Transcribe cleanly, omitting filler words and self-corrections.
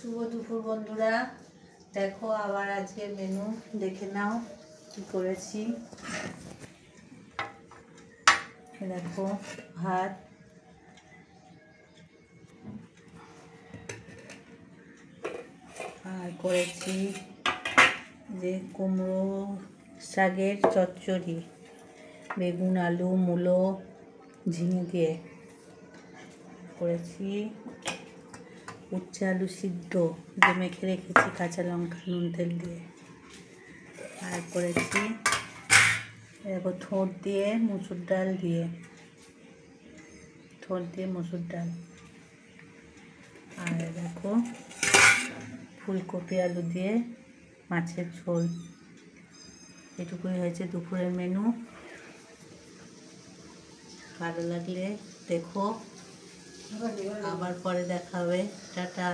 শুভ দুপুর বন্ধুরা, দেখো আবার আজকের মেনু দেখে নাও কি করেছি। দেখো ভাত, আর করেছি যে কুমড়ো শাকের চচ্চড়ি, বেগুন আলু মূলো ঝিঙে দিয়ে করেছি। উচ্ছে আলু সিদ্ধ যে মেখে রেখেছি কাঁচা লঙ্কা নুন তেল দিয়ে। আর করেছি দেখো ঠোঁট দিয়ে মুসুর ডাল দিয়ে, ঠোঁট দিয়ে মুসুর ডাল। আর দেখো ফুলকপি আলু দিয়ে মাছের ঝোল। এটুকুই হয়েছে দুপুরের মেনু। ভালো লাগলে দেখো, আবার পরে দেখা হবে। টাটা।